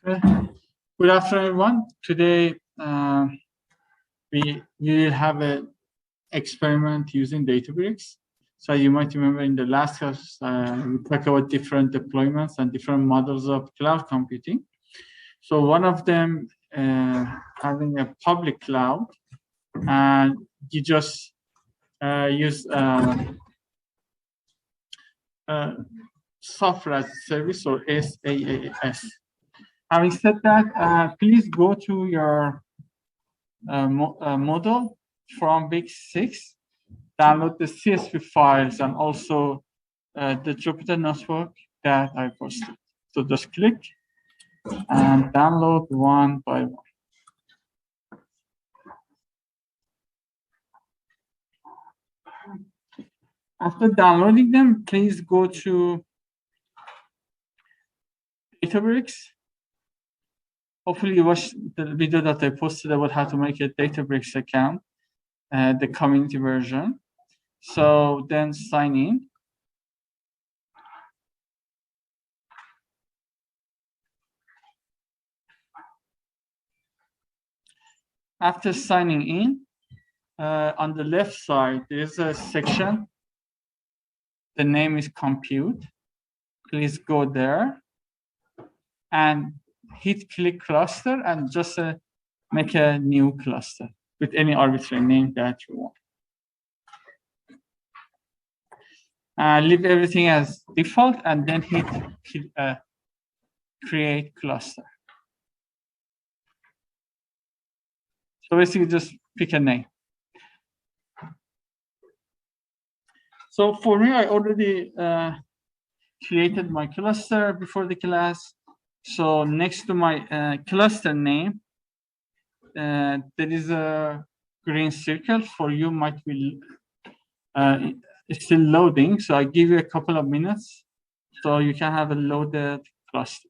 Uh, Good afternoon, everyone. Today we will have an experiment using Databricks. So you might remember in the last class we talked about different deployments and different models of cloud computing. So one of them having a public cloud, and you just use software as a service, or SaaS. Having said that, please go to your model from week 6, download the CSV files and also the Jupyter Notebook that I posted. So just click and download one by one. After downloading them, please go to Databricks. Hopefully you watched the video that I posted about how to make a Databricks account, the community version. So then sign in. After signing in, on the left side, there's a section. The name is compute. Please go there and hit click cluster and just make a new cluster with any arbitrary name that you want. Leave everything as default and then hit create cluster. So basically just pick a name. So for me, I already created my cluster before the class. So next to my cluster name, there is a green circle. For you might be it's still loading. So I give you a couple of minutes so you can have a loaded cluster.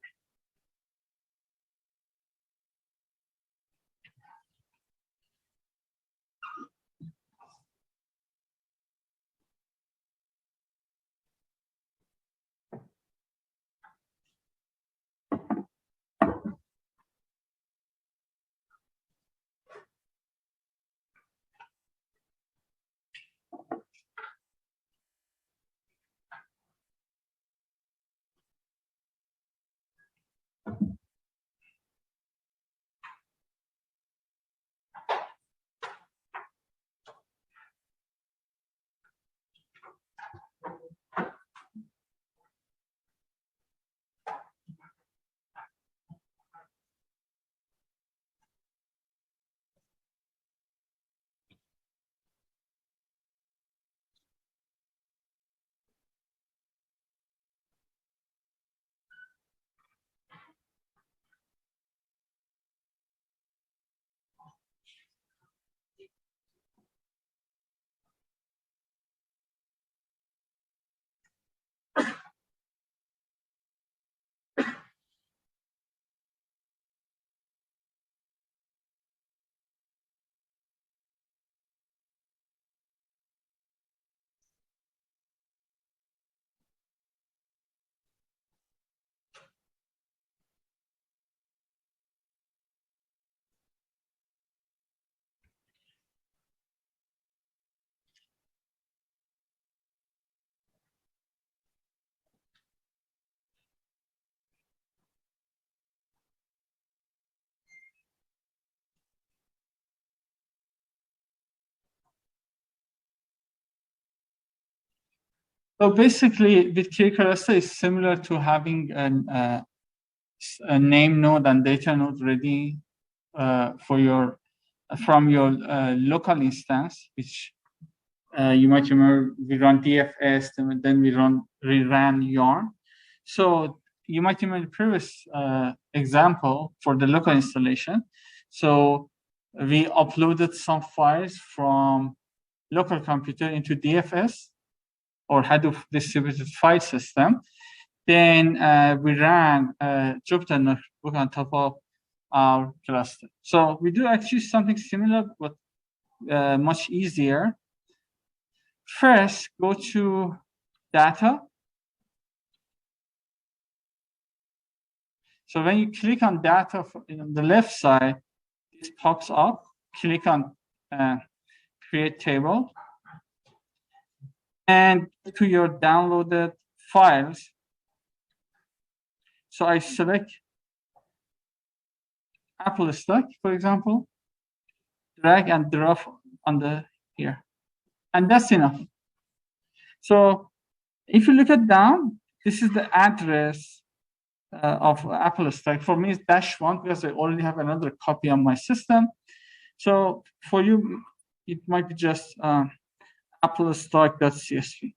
So basically, with cluster is similar to having a name node and data node ready for your from your local instance, which you might remember we run DFS, and then we ran yarn. So you might remember the previous example for the local installation. So we uploaded some files from local computer into DFS, or Hadoop distributed file system. Then we ran Jupyter Notebook on top of our cluster. So we do actually something similar, but much easier. First, go to data. So when you click on data on the left side, this pops up. Click on create table, and to your downloaded files. So I select Apple Stack, for example, drag and drop on the here, and that's enough. So if you look at down, this is the address of Apple Stack. For me, it's -1 because I already have another copy on my system. So for you, it might be just applestock.csv.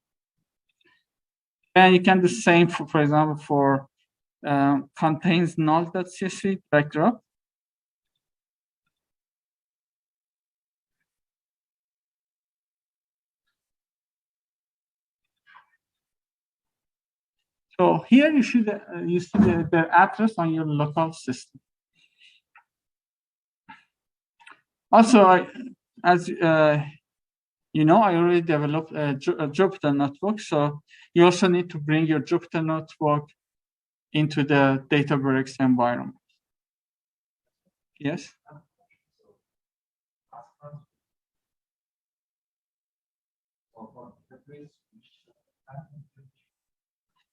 And you can do the same, for example, for contains null.csv, drag drop. So here you should you see the address on your local system. Also, as you know, I already developed a Jupyter notebook, so you also need to bring your Jupyter notebook into the Databricks environment. Yes?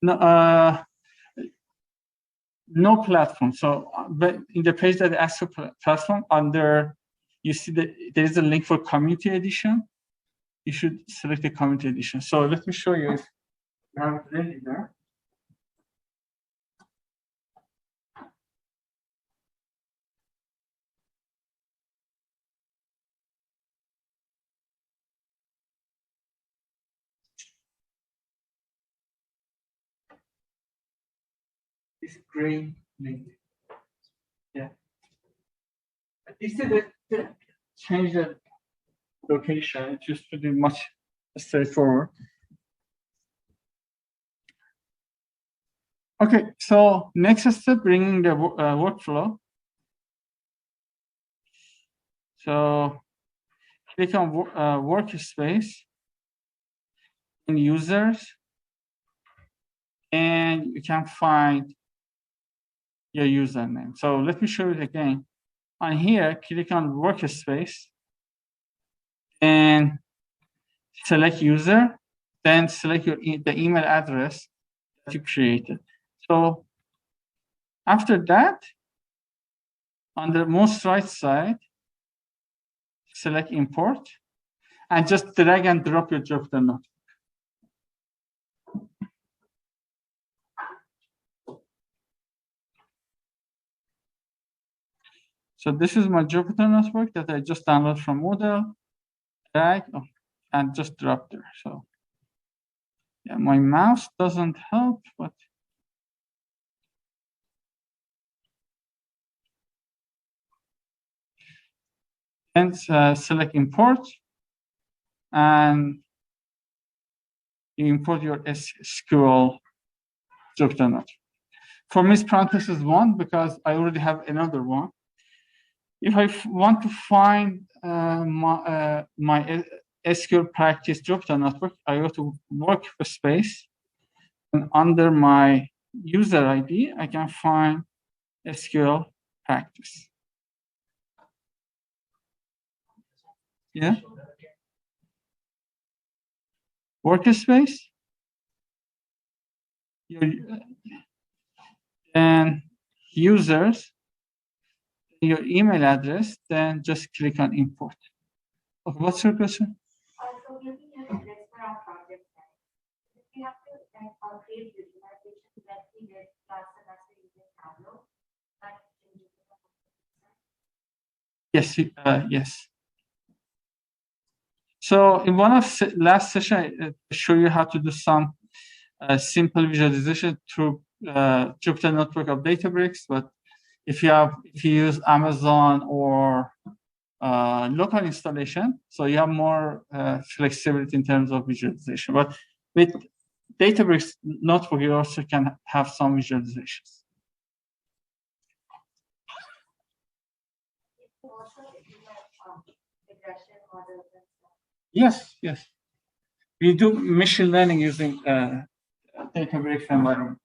No, no platform. So but in the page that asks for platform, under, you see that there is a link for community edition. You should select the community edition. So let me show you if you have it ready there. This gray link. Yeah. This is the change the location. It's just pretty much straightforward. Okay, so next step, bringing the workflow. So click on workspace in users, and you can find your username. So let me show you again. On here, click on workspace and select user, then select the email address that you created. So after that, on the most right side, select import and just drag and drop your Jupyter notebook. So this is my Jupyter notebook that I just downloaded from Moodle, drag, and just drop there. So yeah, my mouse doesn't help, but then select import, and you import your SQL Jupyter notebook. For me, parenthesis 1 because I already have another one. If I want to find my SQL practice Jupyter notebook, I go to workspace, and under my user ID, I can find SQL practice. Yeah. Workspace. And users, your email address, then just click on import. Okay, what's your question? Also, using your index for our project, if you have to create visualization that we did last semester using Tableau, Yes, yes. So in one of last session, I show you how to do some simple visualization through Jupyter Notebook of Databricks. But if you use Amazon or local installation, so you have more flexibility in terms of visualization. But with Databricks Notebook, you also can have some visualizations. Yes, yes. We do machine learning using Databricks environment.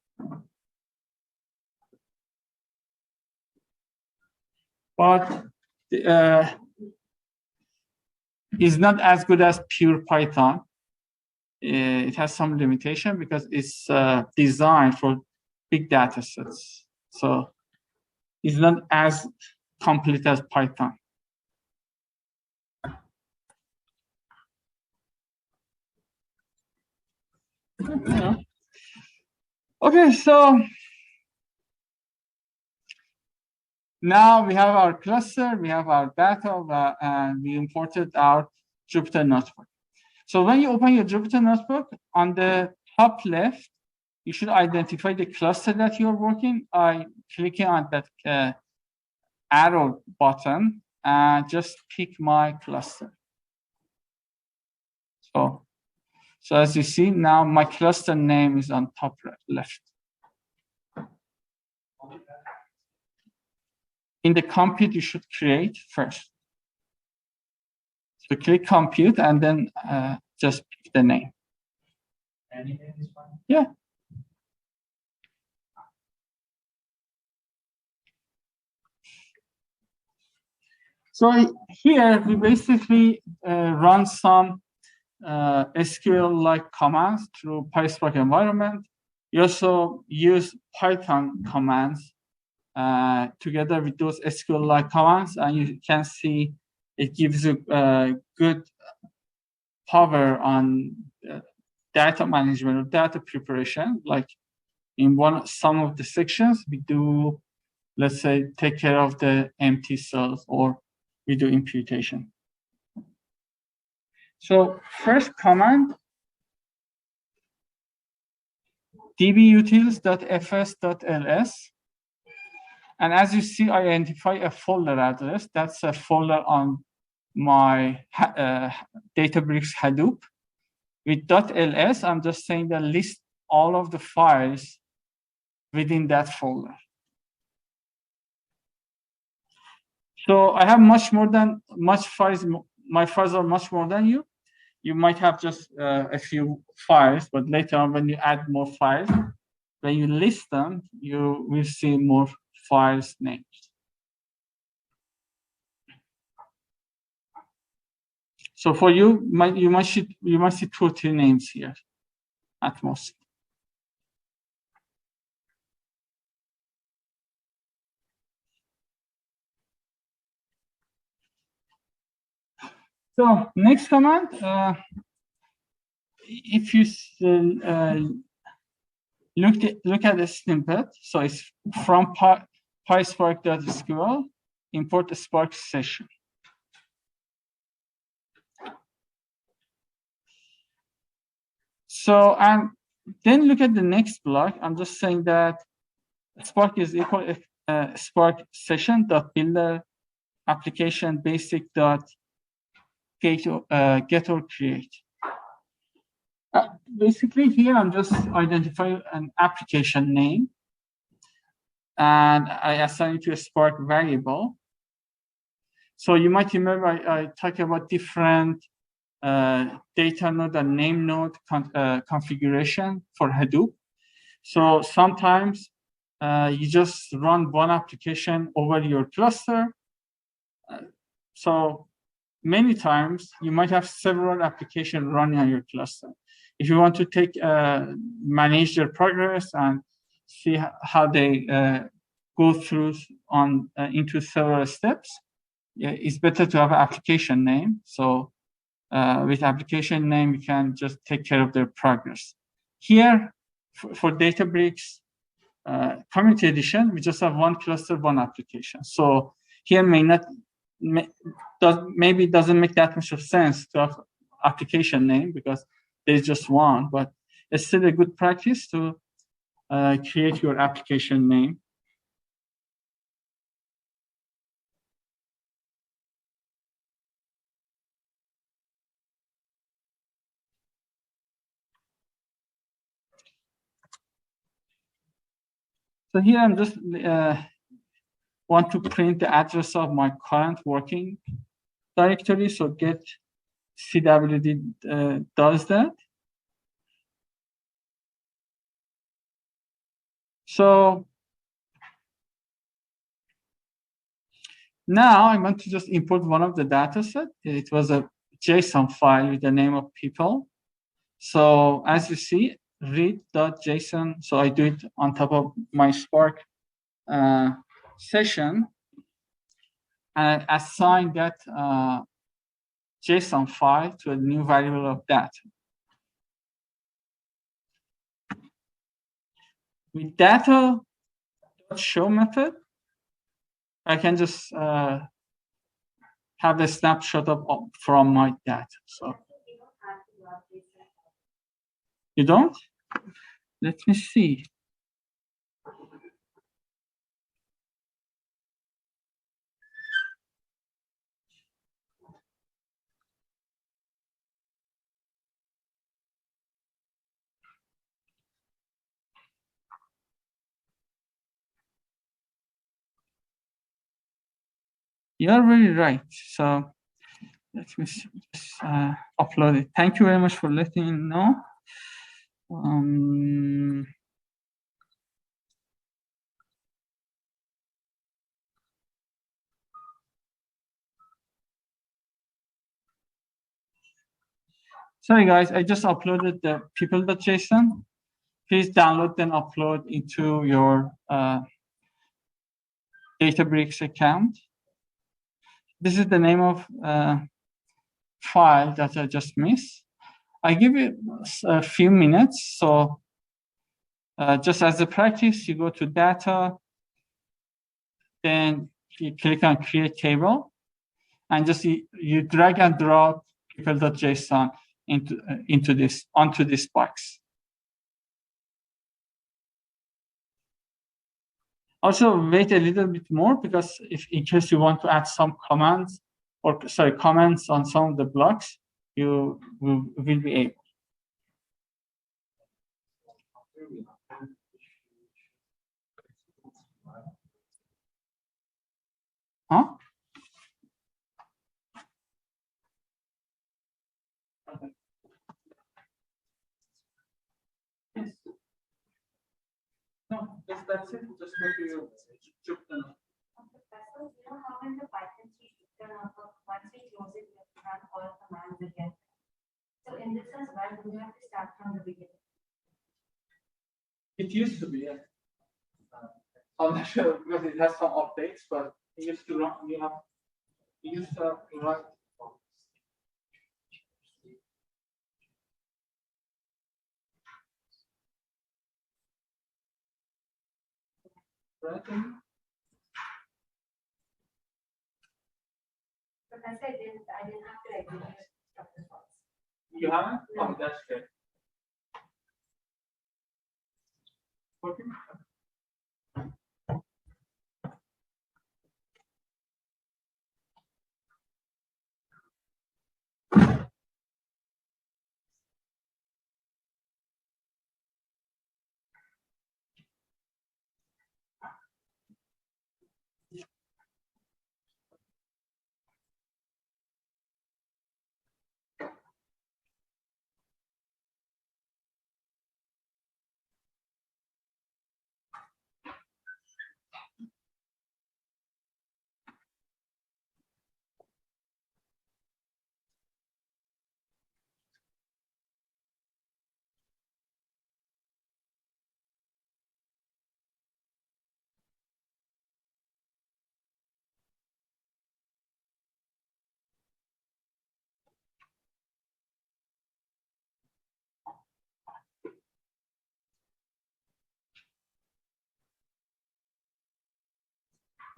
but is not as good as pure Python. It has some limitation because it's designed for big data sets. So it's not as complete as Python. Okay, so now we have our cluster, we have our data, and we imported our Jupyter Notebook. So when you open your Jupyter Notebook, on the top left, you should identify the cluster that you're working by clicking on that arrow button and just pick my cluster. So as you see now, my cluster name is on top left. In the compute, you should create first. So click compute and then just pick the name. Any name is fine? Yeah. So here we basically run some SQL-like commands through PySpark environment. You also use Python commands together with those SQL-like commands, and you can see it gives you good power on data management or data preparation. Like in some of the sections, we do, let's say, take care of the empty cells, or we do imputation. So first command, dbutils.fs.ls. And as you see, I identify a folder address. That's a folder on my Databricks Hadoop. With .ls, I'm just saying that list all of the files within that folder. So I have much files. My files are much more than you. You might have just a few files, but later on when you add more files, when you list them, you will see more files names. So for you, you might see 2 or 3 names here at most. So next command, if you look at the snippet, so it's from PySpark.sql, import a Spark session. So, and then look at the next block. I'm just saying that Spark is equal Spark session dot builder application basic dot get or create. Basically, here I'm just identifying an application name, and I assign it to a Spark variable. So you might remember I talked about different data node and name node configuration for Hadoop. So sometimes you just run one application over your cluster. So many times you might have several applications running on your cluster. If you want to manage their progress and see how they go through into several steps, it's better to have an application name. So with application name, you can just take care of their progress. Here, for Databricks Community Edition, we just have one cluster, one application. So here maybe it doesn't make that much of sense to have application name because there's just one, but it's still a good practice to create your application name. So here I'm just want to print the address of my current working directory. So get CWD does that. So Now I'm going to just import one of the data set. It was a JSON file with the name of people. So as you see, read.json. So I do it on top of my Spark session and assign that JSON file to a new variable of data. With data.show method, I can just have a snapshot from my data. So you don't? Let me see. You're very right. So let me just upload it. Thank you very much for letting me know. Sorry, guys, I just uploaded the people.json. Please download and upload into your Databricks account. This is the name of file that I just missed. I give it a few minutes. So just as a practice, you go to data, then you click on create table, and just you drag and drop people.json onto this box. Also, wait a little bit more because if in case you want to add some comments on some of the blocks, you will be able. Huh? Yes. No, that's it. Just go to your Jupyter. So, you know how in the Python 3 notebook, once we close it, we have to run all commands again. So in this as well, do we have to start from the beginning? It used to be, yeah. I'm not sure because it has some updates, but it used to run. You used to write. Writing. But I said I didn't have to execute structure files. You haven't? No. Oh, that's good. Okay.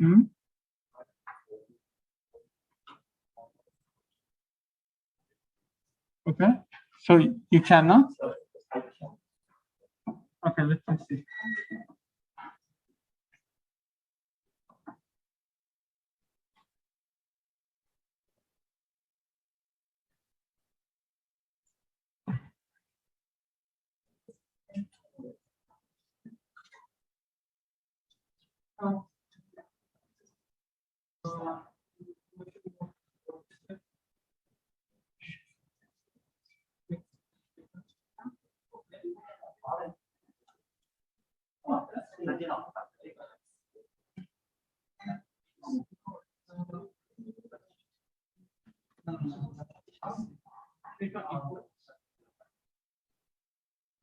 Hmm? Okay. So you cannot? Okay, let me see. Oh.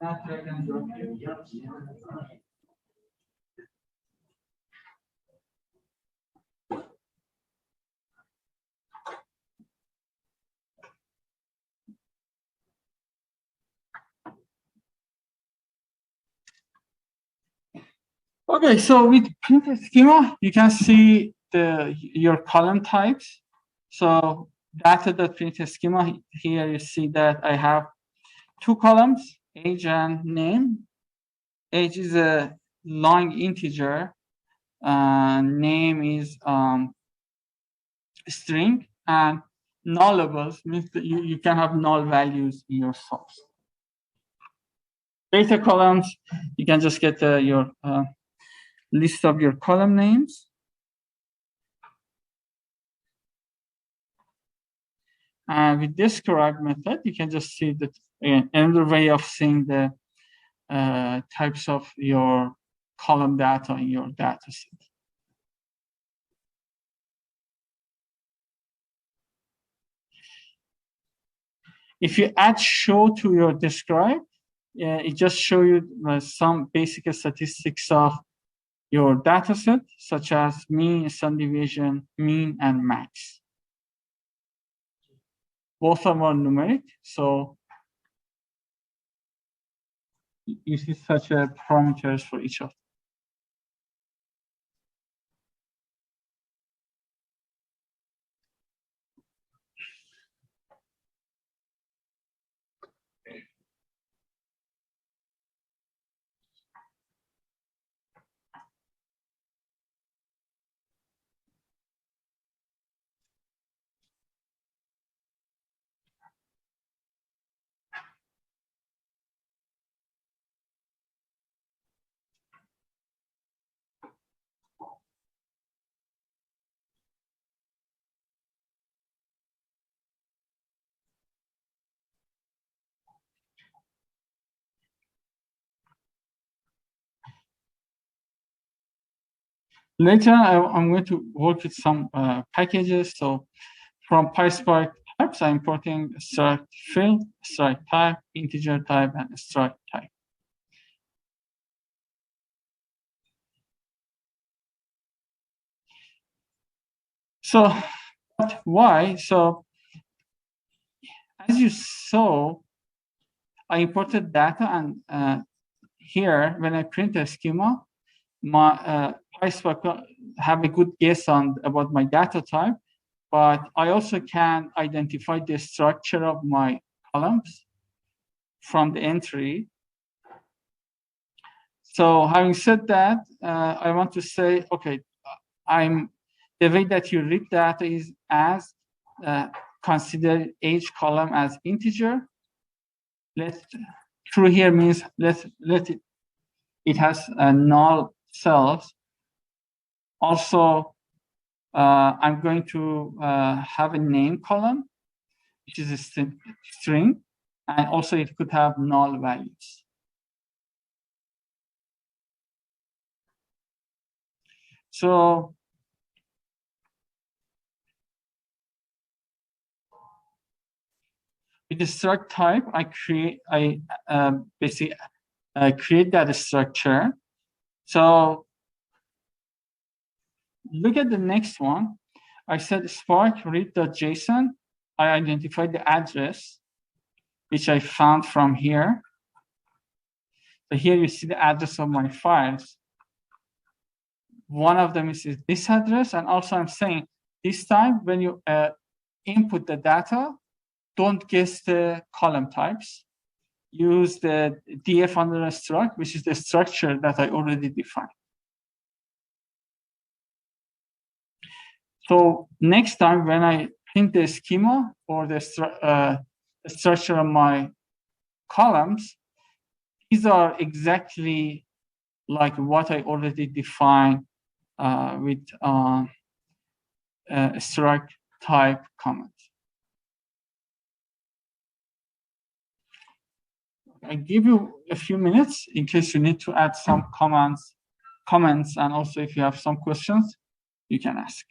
not drag and drop here. Okay, so with print schema, you can see your column types. So data.print schema, here you see that I have two columns, age and name. Age is a long integer, name is string, and nullables means that you can have null values in your source. Data columns, you can just get your list of your column names. And with describe method, you can just see that again, another way of seeing the types of your column data in your data set. If you add show to your describe, it just show you some basic statistics of your data set, such as mean, standard deviation, mean, and max. Both of them are numeric, so you see such a parameters for each of them. Later, I'm going to work with some packages. So from PySpark types, I'm importing struct field, struct type, integer type, and struct type. So why? So as you saw, I imported data, and here, when I print a schema, my PySpark have a good guess about my data type, but I also can identify the structure of my columns from the entry. So having said that, I want to say, okay, the way that you read data is as consider age column as integer. True here means let it has null cells. Also, I'm going to have a name column, which is a string, and also it could have null values. So with the struct type, I basically create that structure. So look at the next one. I said Spark read.json. I identified the address, which I found from here. So here you see the address of my files. One of them is this address, and also I'm saying this time when you input the data, don't guess the column types. Use the df under struct, which is the structure that I already defined. So next time when I print the schema or the structure of my columns, these are exactly like what I already defined with struct type comment. I give you a few minutes in case you need to add some comments, and also if you have some questions, you can ask.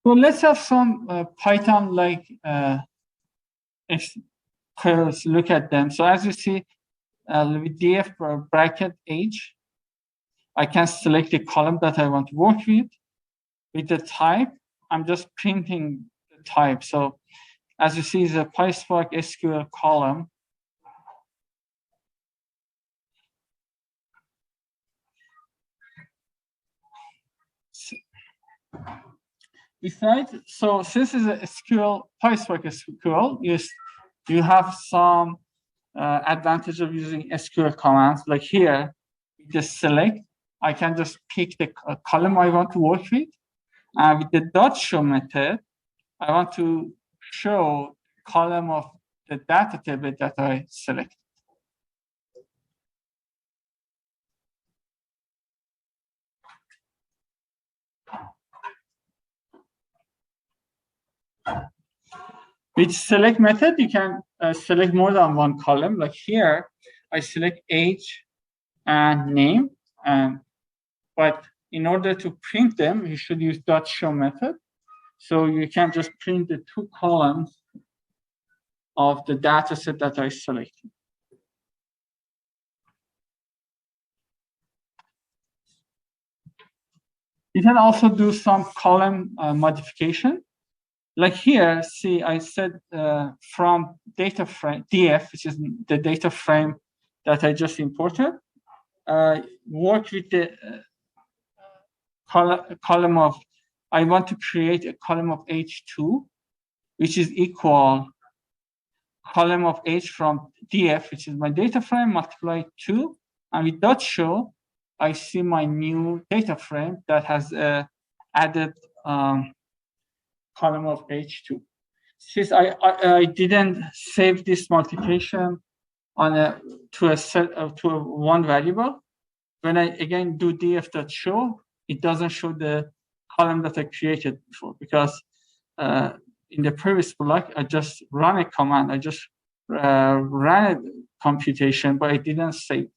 Well, let's have some Python-like queries, look at them. So as you see, with df bracket age, I can select the column that I want to work with. With the type, I'm just printing the type. So as you see, the PySpark SQL column. Besides, so since it's a SQL, PySpark SQL, you have some advantage of using SQL commands. Like here, just select, I can just pick the column I want to work with. And with the dot show method, I want to show column of the data table that I select. With select method, you can select more than one column. Like here, I select age and name, but in order to print them, you should use dot show method. So you can just print the two columns of the data set that I selected. You can also do some column modification. Like here, see, I said from data frame, df, which is the data frame that I just imported, work with the column of, I want to create a column of h2, which is equal column of h from df, which is my data frame, multiplied 2, and with dot show, I see my new data frame that has added column of h2. Since I didn't save this multiplication on to a set to a one variable, when I again do df.show, it doesn't show the column that I created before, because in the previous block I just run a command, I just ran a computation, but I didn't save.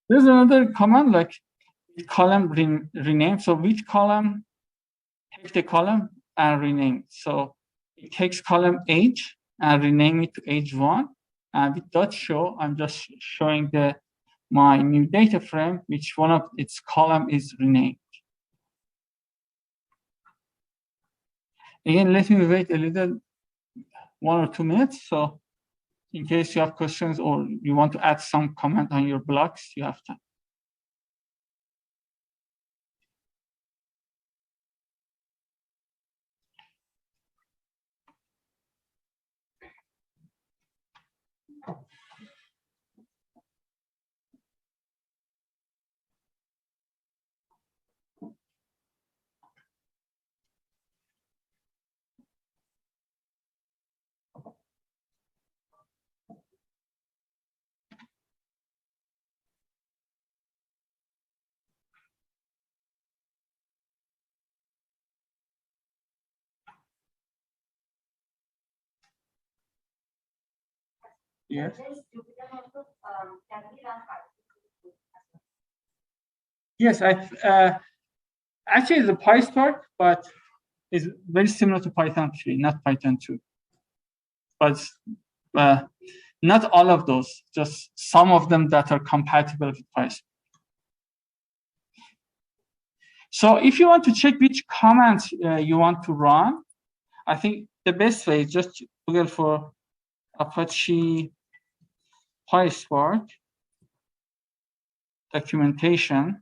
There's another command like column rename. So which column, take the column and rename. So it takes column age and rename it to age 1. And with dot show, I'm just showing my new data frame, which one of its column is renamed. Again, let me wait a little, 1 or 2 minutes. So in case you have questions or you want to add some comment on your blocks, you have time. Yes. Yes, actually the PySpark, but it's very similar to Python 3, not Python 2. But not all of those, just some of them that are compatible with PySpark. So if you want to check which commands you want to run, I think the best way is just Google for Apache PySpark documentation.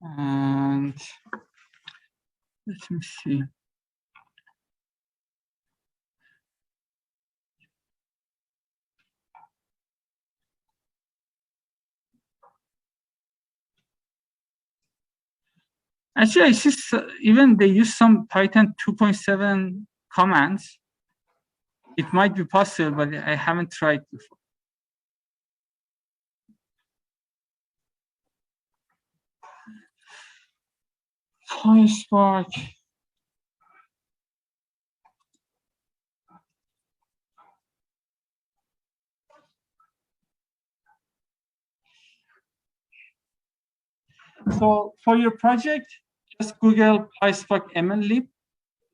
And let me see. Actually, I see even they use some Python 2.7 commands. It might be possible, but I haven't tried before. PySpark. So for your project, just Google PySpark MLlib.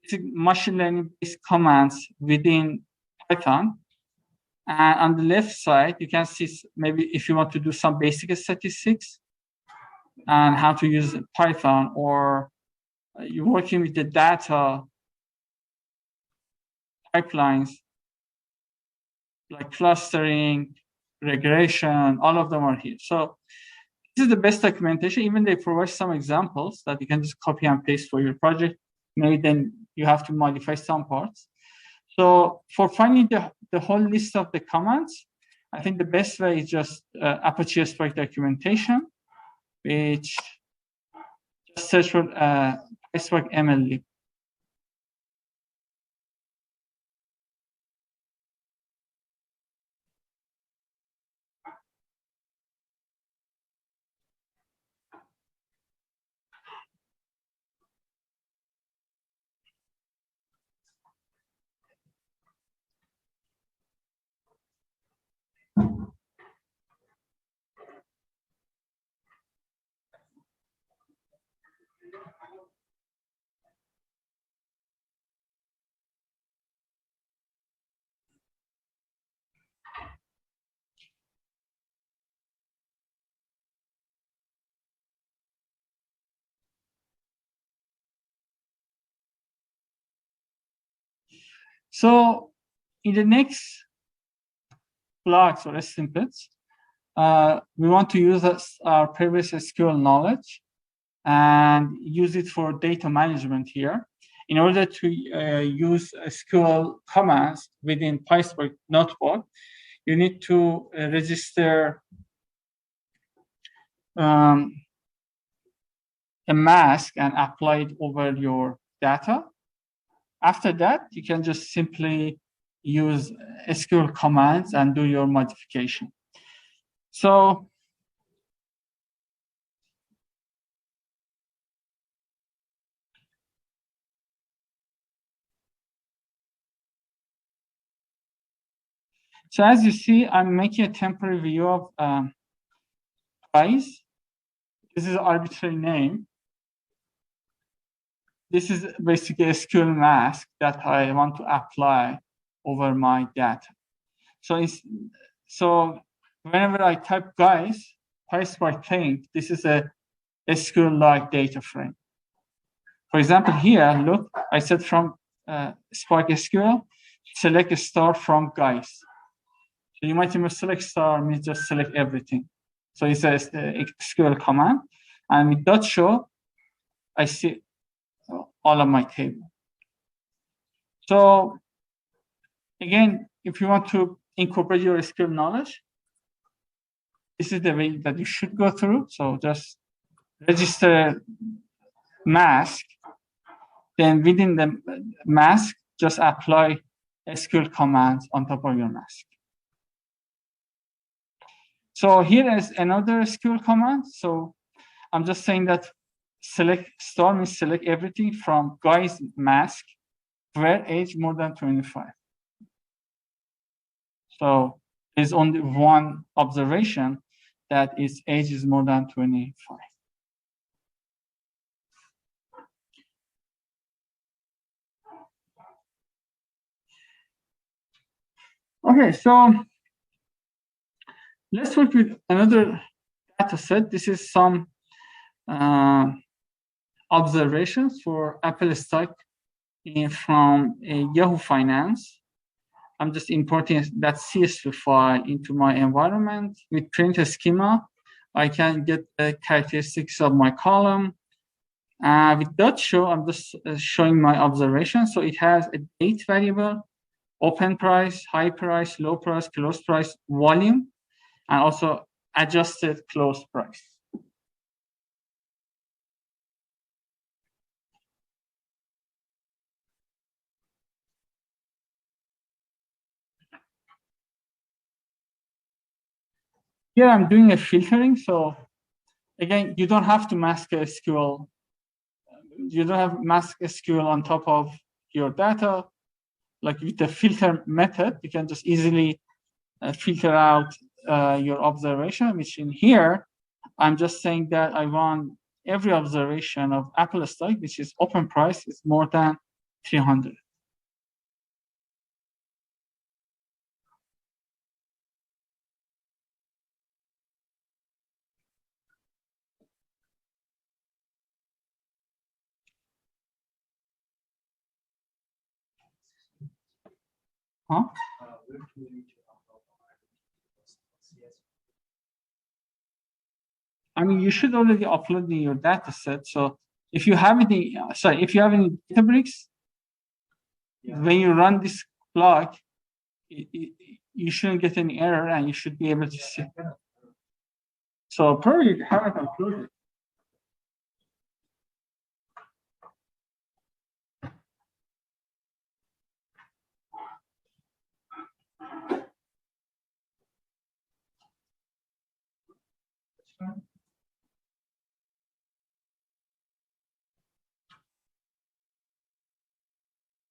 It's machine learning-based commands within Python. And on the left side, you can see maybe if you want to do some basic statistics and how to use Python, or you're working with the data pipelines like clustering, regression, all of them are here. So this is the best documentation. Even they provide some examples that you can just copy and paste for your project. Maybe then you have to modify some parts. So for finding the whole list of the commands, I think the best way is just Apache Spark documentation, which just search for PySpark MLlib. So in the next blocks or snippets, we want to use our previous SQL knowledge and use it for data management here. In order to use SQL commands within PySpark notebook, you need to register a mask and apply it over your data. After that, you can just simply use SQL commands and do your modification. So as you see, I'm making a temporary view of price. This is an arbitrary name. This is basically a SQL mask that I want to apply over my data. So whenever I type guys, PySpark think this is a SQL-like data frame. For example, here, look, I said from Spark SQL, select a star from guys. So you might even select star means just select everything. So it's a SQL command. And with dot show, I see all of my table. So again, if you want to incorporate your SQL knowledge, this is the way that you should go through. So just register mask. Then within the mask, just apply SQL commands on top of your mask. So here is another SQL command. So I'm just saying that select star means select everything from guy's mask where age more than 25. So there's only one observation that its age is more than 25. Okay, so let's work with another data set. This is some observations for Apple stock from Yahoo Finance. I'm just importing that CSV file into my environment. With print schema, I can get the characteristics of my column. With dot show, I'm just showing my observation. So it has a date variable, open price, high price, low price, close price, volume, and also adjusted close price. here I'm doing a filtering. So again, you don't have to mask SQL. You don't have mask SQL on top of your data. Like with the filter method, you can just easily filter out your observation, which in here, I'm just saying that I want every observation of Apple stock, which is open price, is more than 300. Huh? I mean, you should already upload in your data set. So if you have it in, if you have it in Databricks, when you run this block, you shouldn't get any error and you should be able to see. So probably you haven't uploaded.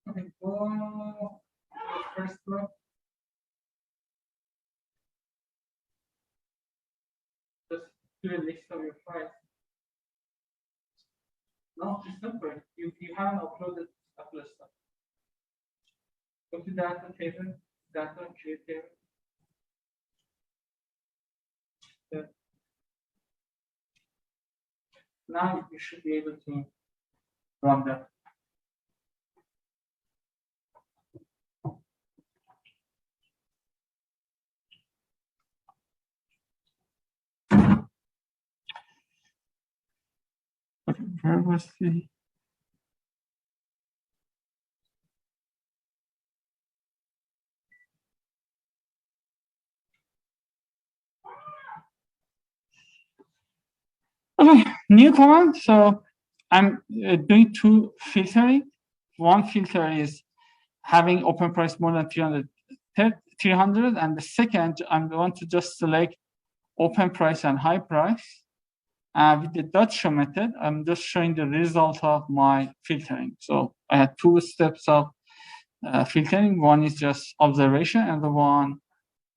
Okay, go first block. Just do a list of your files. No, it's not correct. You haven't uploaded Apple stuff. Go to data table, data create table. Yeah. Now you should be able to run that. Okay, where was the? Okay, new command. So I'm doing two filtering. One filter is having open price more than 300, and the second, I'm going to just select open price and high price. With the dot show method, I'm just showing the result of my filtering. So I had two steps of filtering. One is just observation, and the one,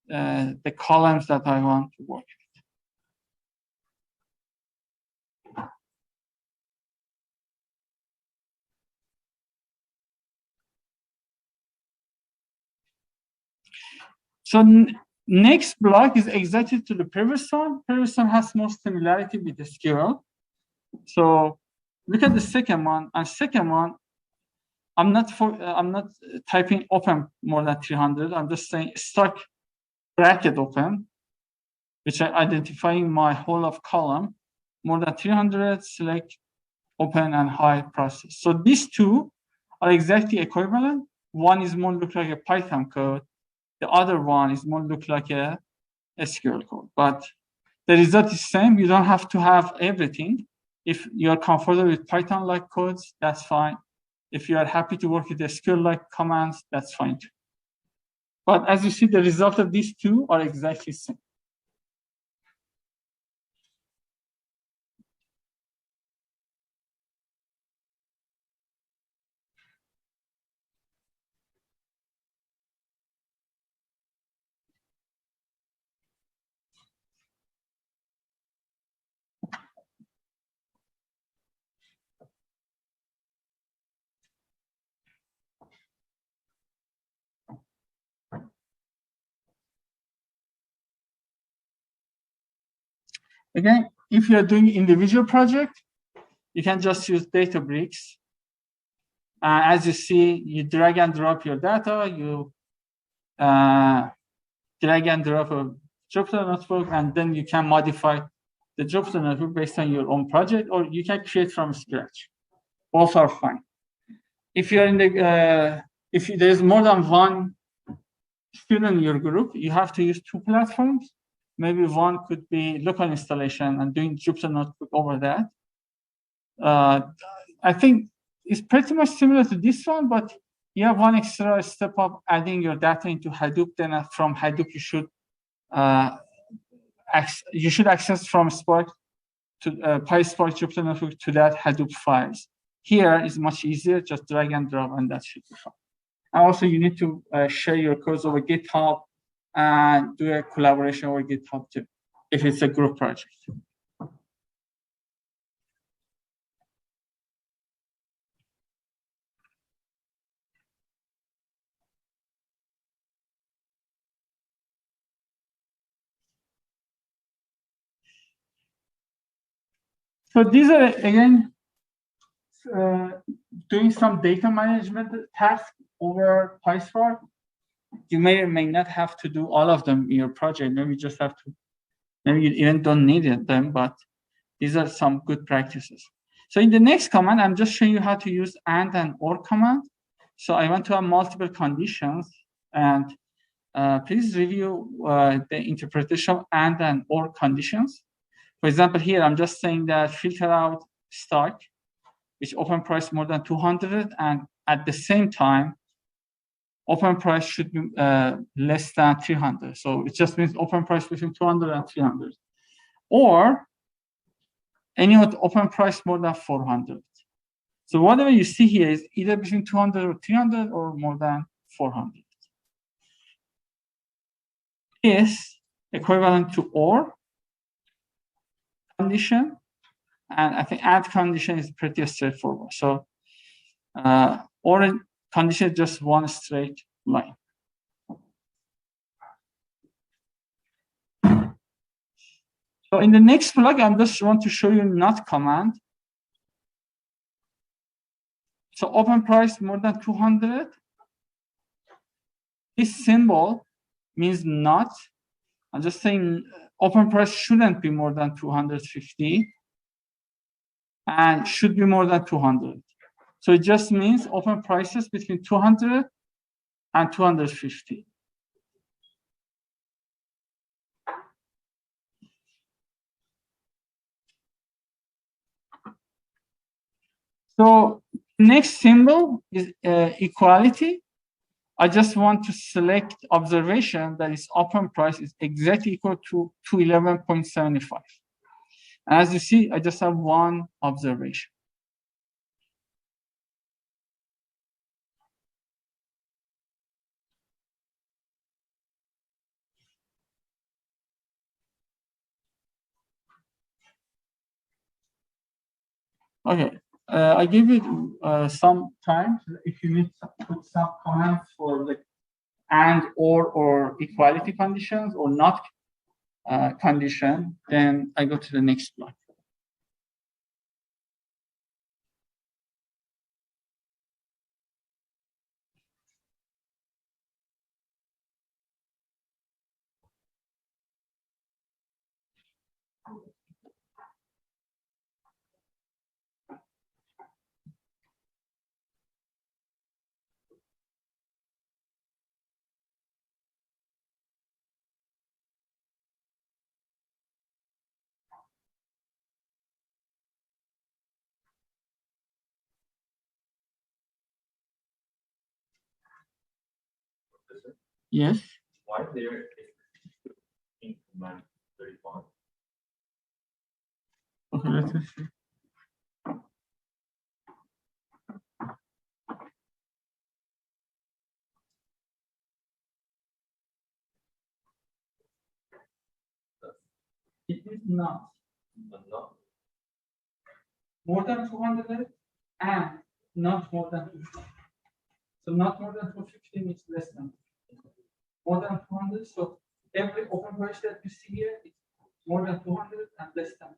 the columns that I want to work. So next block is exactly to the previous one. Previous one has more similarity with the SQL. So look at the second one. And second one, I'm not typing open more than 300. I'm just saying stock bracket open, which I identifying my whole of column more than 300. Select open and high process. So these two are exactly equivalent. One is more look like a Python code. The other one is more look like a SQL code. But the result is same. You don't have to have everything. If you're comfortable with Python-like codes, that's fine. If you are happy to work with SQL-like commands, that's fine too. But as you see, the result of these two are exactly the same. Again, if you're doing individual project, you can just use Databricks. As you see, you drag and drop your data, you drag and drop a Jupyter notebook, and then you can modify the Jupyter notebook based on your own project, or you can create from scratch. Both are fine. If you're in the, if there's more than one student in your group, you have to use two platforms. Maybe one could be local installation and doing Jupyter notebook over that. I think it's pretty much similar to this one, but you have one extra step of adding your data into Hadoop. Then from Hadoop, you should you should access from Spark to PySpark Jupyter Notebook to that Hadoop files. Here is much easier, just drag and drop, and that should be fine. And also, you need to share your codes over GitHub and do a collaboration over GitHub too, if it's a group project. So these are, again, doing some data management tasks over PySpark. You may or may not have to do all of them in your project. Maybe you just have to, maybe you even don't need them, but these are some good practices. So in the next command, I'm just showing you how to use and or command. So I want to have multiple conditions, and please review the interpretation of and or conditions. For example, here I'm just saying that filter out stock, which open price more than 200, and at the same time, open price should be less than 300. So it just means open price between 200 and 300. Or any open price more than 400. So whatever you see here is either between 200 or 300 or more than 400. Is equivalent to or condition, and I think add condition is pretty straightforward. So or condition is just one straight line. So in the next block, I just want to show you not command. So open price more than 200. This symbol means not. I'm just saying open price shouldn't be more than 250 and should be more than 200. So it just means open prices between 200 and 250. So next symbol is equality. I just want to select observation that is open price is exactly equal to 211.75. And as you see, I just have one observation. Okay, I give you some time if you need to put some comments for the and or equality conditions or not condition, then I go to the next block. Yes. Why there in command 31? Okay, let's see. It is not. More than 200 and not more than 250. So not more than 250 means less than. More than 200, so every open price that you see here is more than 200 and less than.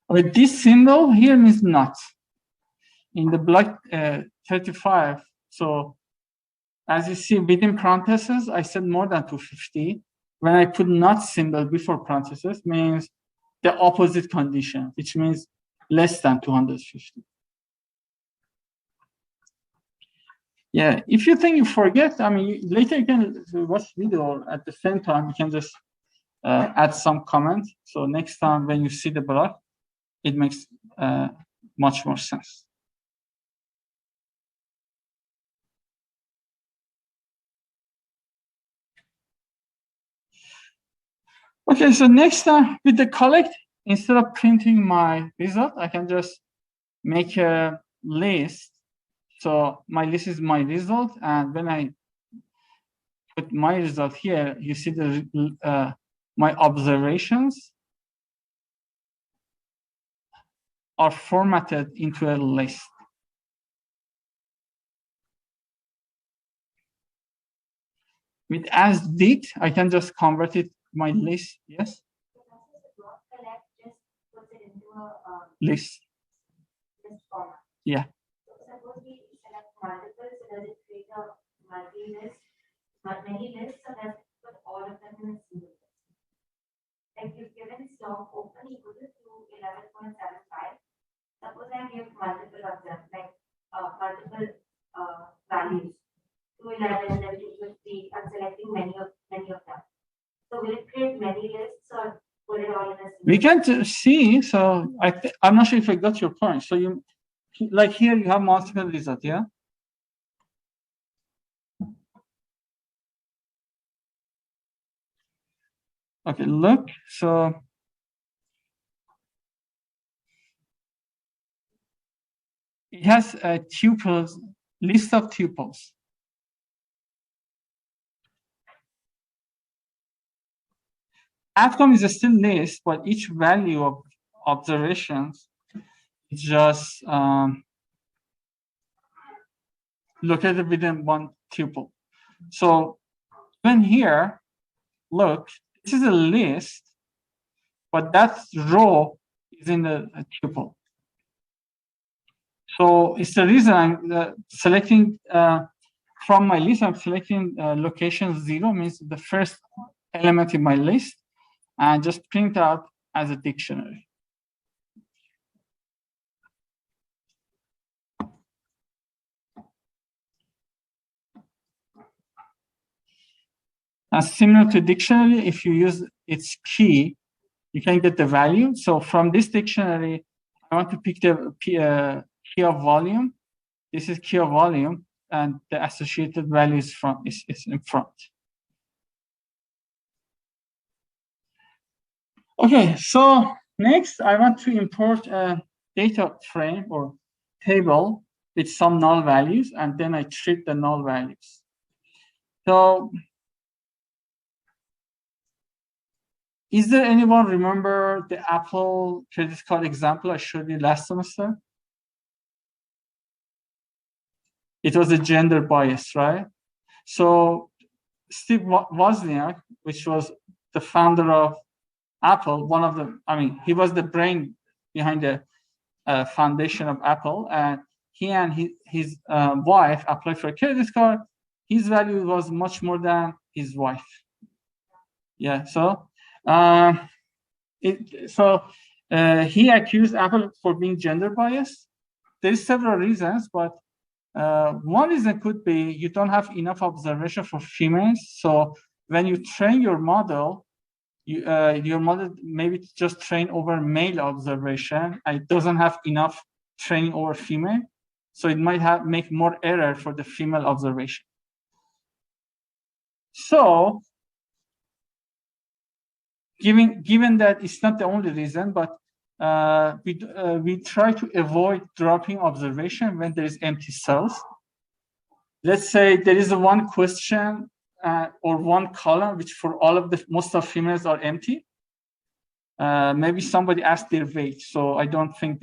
Okay, this symbol here means not. In the block 35, so as you see within parentheses, I said more than 250. When I put not symbol before parentheses means the opposite condition, which means less than 250. Yeah, if you think you forget, I mean, later you can watch video at the same time. You can just add some comments. So next time when you see the block, it makes much more sense. Okay, so next time with the collect, instead of printing my result, I can just make a list. So my list is my result, and when I put my result here, you see the my observations are formatted into a list. With as did, I can just convert it my list. Yes. So that's just the block collect just puts it into a List. list format. Yeah. So suppose we select multiple, so does it create a multi-list, many lists, so does it put all of them in a single list? Like you've given stock open equal to 11.75. Suppose I give multiple of them, like multiple values, 211, then 250. I'm selecting many of them. So will it create many lists or put it all in a single? We can see. So I'm not sure if I got your point. So you like here you have multiple results, yeah. Okay, look. So it has a tuples list of tuples. Outcome is still list, but each value of observations is just located within one tuple. So when here, look, this is a list, but that row is in the tuple. So it's the reason I'm selecting from my list, I'm selecting location 0 means the first element in my list, and just print out as a dictionary. And similar to dictionary, if you use its key, you can get the value. So from this dictionary, I want to pick the key of volume. This is key of volume, and the associated value is in front. Okay, so next I want to import a data frame or table with some null values, and then I treat the null values. So is there anyone remember the Apple credit card example I showed you last semester? It was a gender bias, right? So Steve Wozniak, which was the founder of Apple, he was the brain behind the foundation of Apple, and he and his wife applied for a credit card. His value was much more than his wife. Yeah, so he accused Apple for being gender biased. There's several reasons, but one reason could be you don't have enough observation for females. So when you train your model, your model maybe just train over male observation, and it doesn't have enough training over female. So it might make more error for the female observation. So given that it's not the only reason, but we try to avoid dropping observation when there is empty cells. Let's say there is one question or one column which for most of females are empty. Maybe somebody asked their weight, so I don't think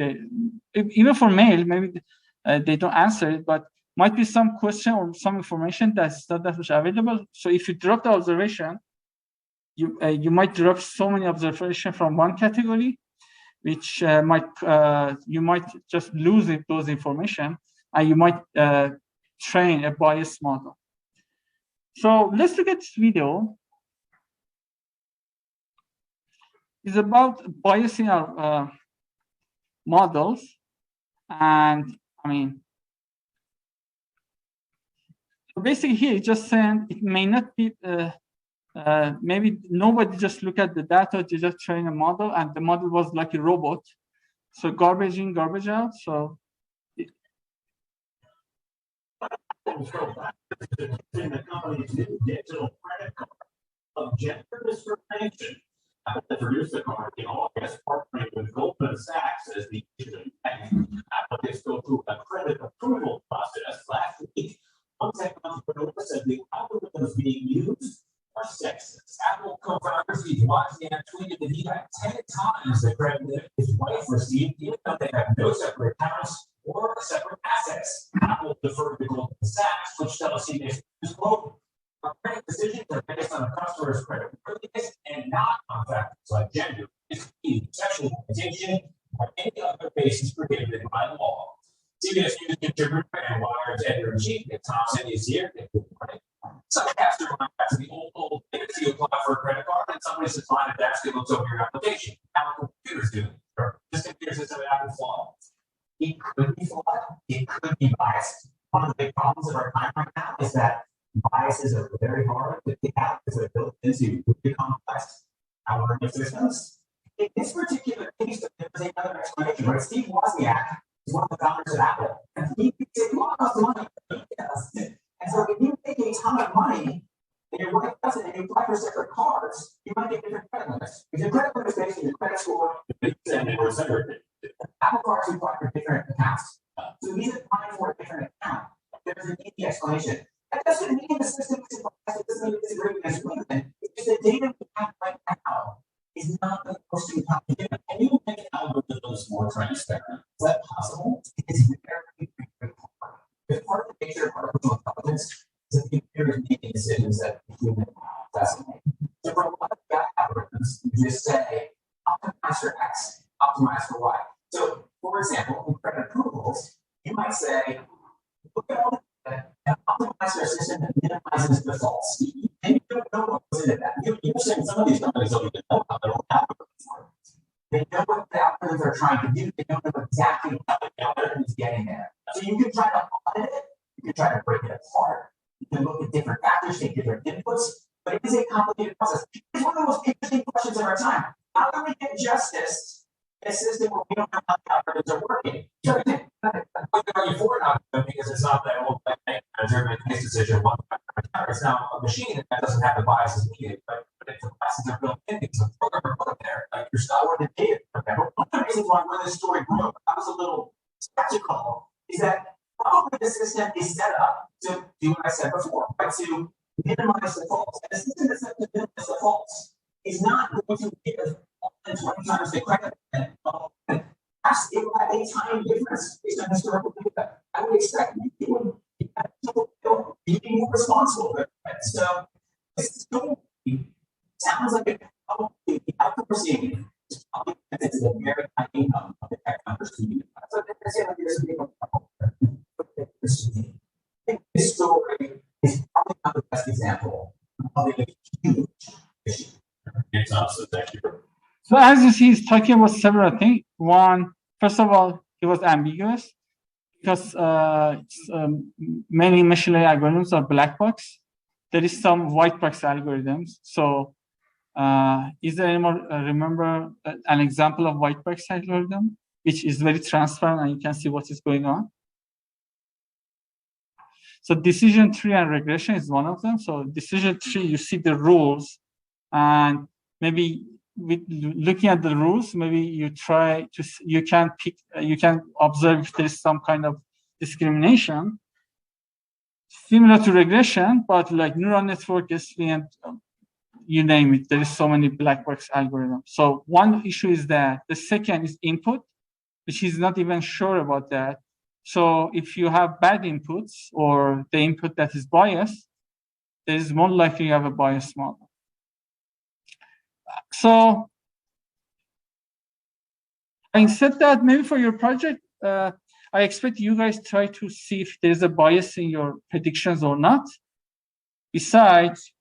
even for male, maybe they don't answer it, but might be some question or some information that's not that much available. So if you drop the observation, you might drop so many observations from one category, which you might just lose those information, and you might train a biased model. So let's look at this video. It's about biasing our models, and So basically here, it just saying it may not be, maybe nobody just look at the data, they just train a model, and the model was like a robot. So garbage in, garbage out. So in the company's new digital credit card of gender discrimination. Apple produced the card in August, partnering with Goldman Sachs as the issuing bank. Applicants go through a credit approval process. Last week, one tech entrepreneur said the algorithms being used are sexist. Apple co-founder Steve Wozniak tweeted that he had 10 times the credit that his wife received, even though they have no separate accounts or separate assets. Apple deferred to Goldman Sachs, which tells CBS News, quote, our credit decisions are based on a customer's credit worthiness and not on factors like gender, sexual orientation, or any other basis prohibited by law. CBS News contributor and Wired's editor-in-chief, Nick Thompson, is here. Some pastor might ask the old things you apply for a credit card, and somebody says, find a desk that looks over your application. How computers do it. This computer system is flawed. It could be flawed. It could be biased. One of the big problems of our time right now is that biases are very hard to pick out because they're built into really complex algorithmic systems. In this particular case, there's another explanation, right? Steve Wozniak is one of the founders of Apple, and he said, "You want us money?" And so, if you make a ton of money, and your wife doesn't, and you apply for separate cards, you might get different credit limits. If your credit limit is based on your credit score, Apple cards require different accounts. So, he's applying for a different account. There's an easy explanation. That doesn't mean the system is biased. It doesn't mean it's a great agreement. It's just the data we have right now is not the most intelligent. Can you make algorithms more transparent? Is that possible? It's very, very hard. Because part of the nature of artificial intelligence is that the computer is making decisions that the human doesn't make. So for a lot of bad algorithms, you just say, optimize for X, optimize for Y. So, for example, in credit approvals, you might say, look at all the and optimize your system that minimizes defaults. And you don't know what goes into that. You're saying some of these companies don't even know how their own algorithms work. They know what the algorithms are trying to do. They don't know exactly how the algorithm is getting there. So you can try to audit it. You can try to break it apart. You can look at different factors, take different inputs, but it is a complicated process. It's one of the most interesting questions of our time. How do we get justice in a system where we don't know how the algorithms are working? For it because it's not that old manager case decision. It's now a machine that doesn't have the biases needed, but if the biases are built in, it's a programmer put there. Like you're still in data. Okay. One of the reasons why when this story broke, I was a little skeptical, is that probably the system is set up to do what I said before, right? To minimize defaults. And the system that's set to minimize defaults is not going to give more than 20 times the credit. It will have a tiny difference based on historical data. I would expect it would be more responsible. So this sounds like the outcome we're seeing is probably connected to the very high income of the tech understanding. So there's a big problem. I think this story is probably not the best example of a huge issue. So as you see, he's talking about several things. One, first of all, it was ambiguous because many machine learning algorithms are black box. There is some white box algorithms. So is there any more, remember an example of white box algorithm, which is very transparent and you can see what is going on? So decision tree and regression is one of them. So decision tree, you see the rules, and maybe with looking at the rules, maybe you try to, you can observe if there is some kind of discrimination. Similar to regression, but like neural network, and you name it, there is so many black box algorithms. So one issue is that. The second is input, which is not even sure about that. So if you have bad inputs or the input that is biased, there is more likely you have a biased model. So having said that, maybe for your project, I expect you guys try to see if there's a bias in your predictions or not. Besides,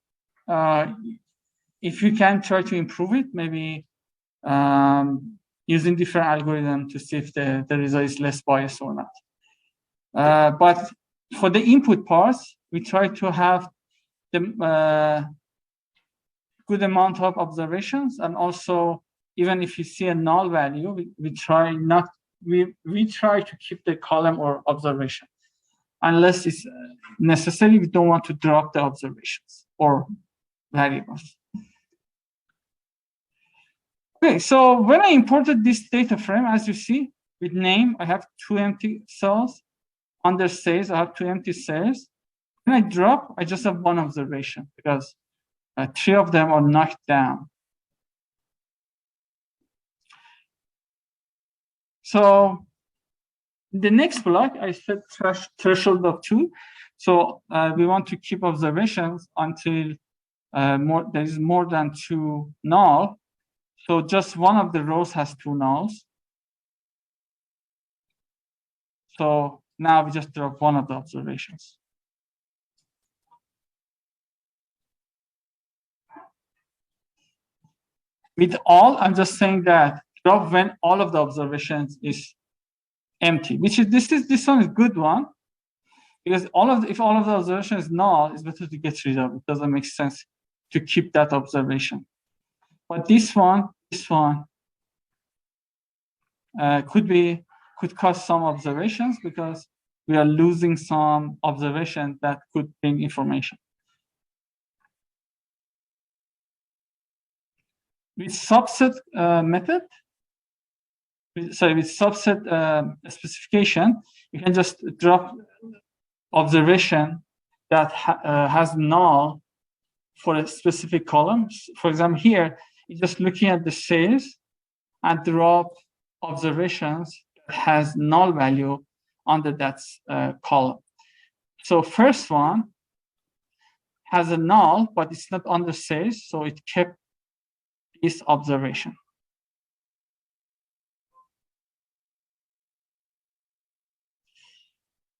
if you can try to improve it, maybe using different algorithm to see if the result is less biased or not. But for the input parts, we try to have the good amount of observations, and also even if you see a null value, we try to keep the column or observation. Unless it's necessary, we don't want to drop the observations or variables. Okay, so when I imported this data frame, as you see, with name, I have 2 empty cells. Under sales, I have 2 empty cells. When I drop, I just have 1 observation because 3 of them are knocked down. So the next block, I set threshold of 2. So we want to keep observations until there is more than 2 null. So just one of the rows has 2 nulls. So now we just drop one of the observations. With all, I'm just saying that drop when all of the observations is empty, which is this one is good one, because if all of the observation is null, it's better to get rid of it. It doesn't make sense to keep that observation. But this one could cause some observations because we are losing some observation that could bring information. With subset method, with subset specification, you can just drop observation that has null for a specific column. For example, here, you're just looking at the sales and drop observations that has null value under that column. So first one has a null, but it's not under sales, so it kept this observation.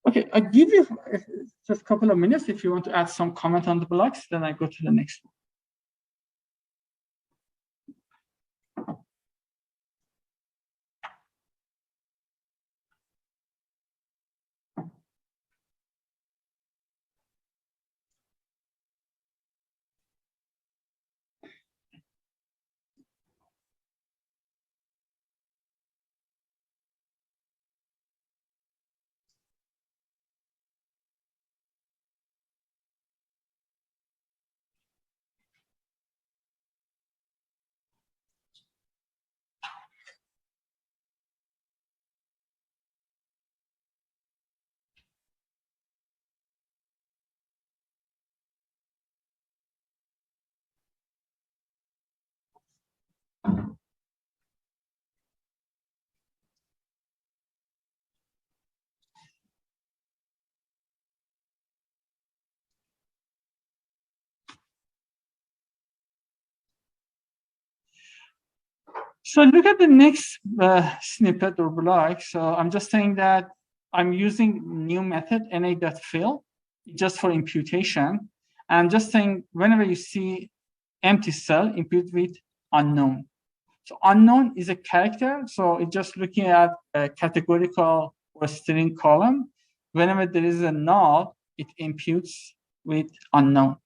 Okay, I give you just a couple of minutes if you want to add some comment on the blocks, then I go to the next one. So look at the next snippet or block. So I'm just saying that I'm using new method na.fill just for imputation. I'm just saying whenever you see empty cell, impute with unknown. So unknown is a character. So it's just looking at a categorical or string column. Whenever there is a null, it imputes with unknown.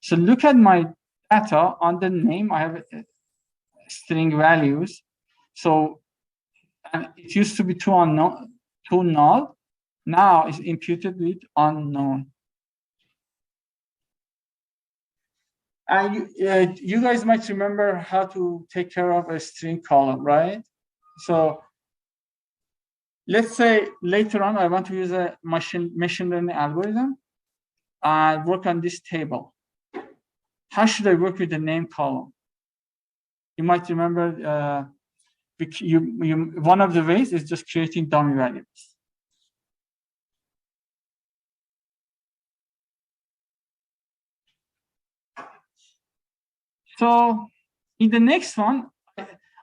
So look at my data on the name. I have string values. So and it used to be 2 null. Now it's imputed with unknown. And you guys might remember how to take care of a string column, right? So let's say later on I want to use a machine learning algorithm and work on this table. How should I work with the name column? You might remember one of the ways is just creating dummy variables. So in the next one,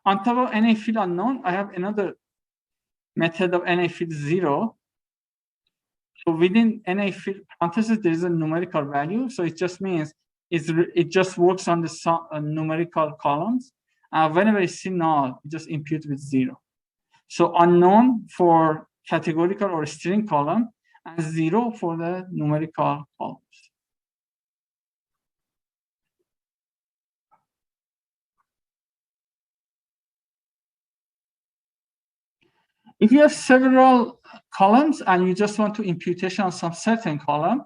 on top of na field unknown, I have another method of na field 0. So within na field parentheses, there is a numerical value. So it just means it just works on the numerical columns. Whenever it's null, it just impute with 0. So unknown for categorical or string column, and 0 for the numerical columns. If you have several columns and you just want to imputation on some certain column,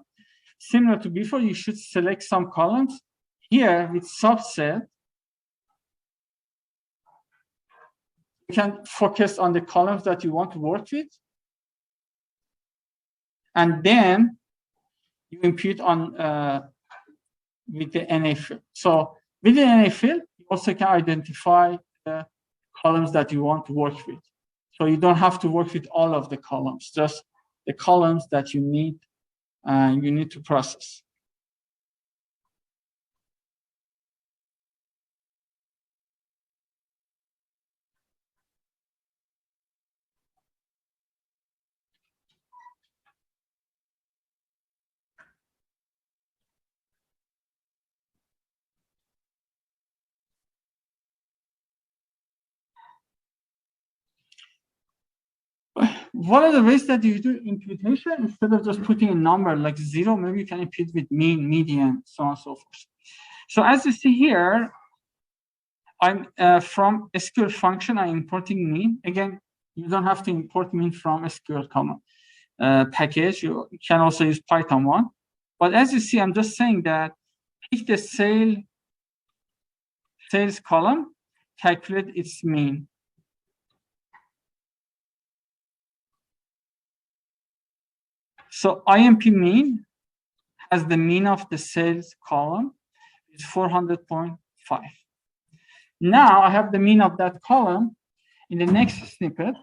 similar to before, you should select some columns. Here with subset, you can focus on the columns that you want to work with. And then you impute on with the NA field. So with the NA field, you also can identify the columns that you want to work with. So you don't have to work with all of the columns, just the columns that you need to process. One of the ways that you do imputation, instead of just putting a number like 0, maybe you can impute with mean, median, so on and so forth. So as you see here, I'm from SQL function, I'm importing mean. Again, you don't have to import mean from SQL command package. You can also use Python one. But as you see, I'm just saying that pick the sales column, calculate its mean. So IMP mean has the mean of the sales column, is 400.5. Now I have the mean of that column. In the next snippet,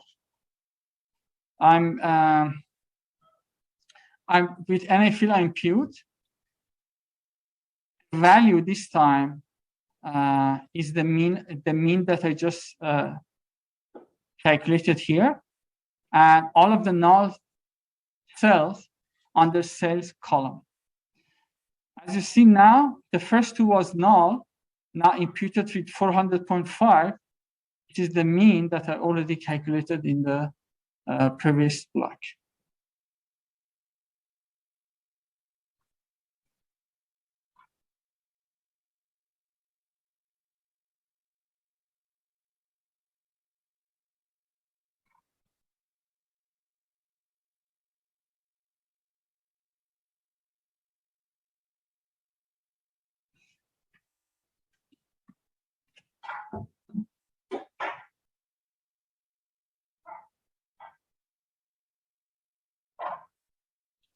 I'm with NA field I impute. Value this time is the mean that I just calculated here, and all of the null cells under sales column. As you see now, the first two was null, now imputed with 400.5, which is the mean that I already calculated in the previous block.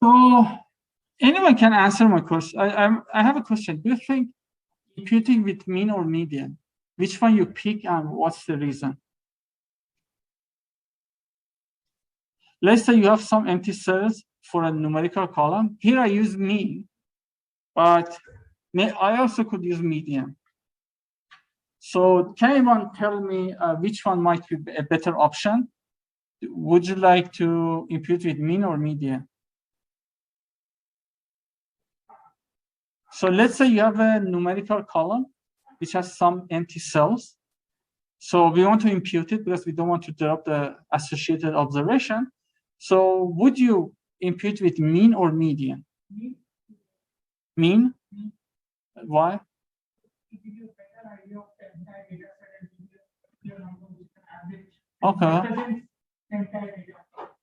So anyone can answer my question. I have a question. Do you think imputing with mean or median, which one you pick and what's the reason? Let's say you have some empty cells for a numerical column. Here I use mean, but I also could use median. So can anyone tell me which one might be a better option? Would you like to impute with mean or median? So let's say you have a numerical column which has some empty cells. So we want to impute it because we don't want to drop the associated observation. So would you impute with mean or median? Mean? Why? Okay.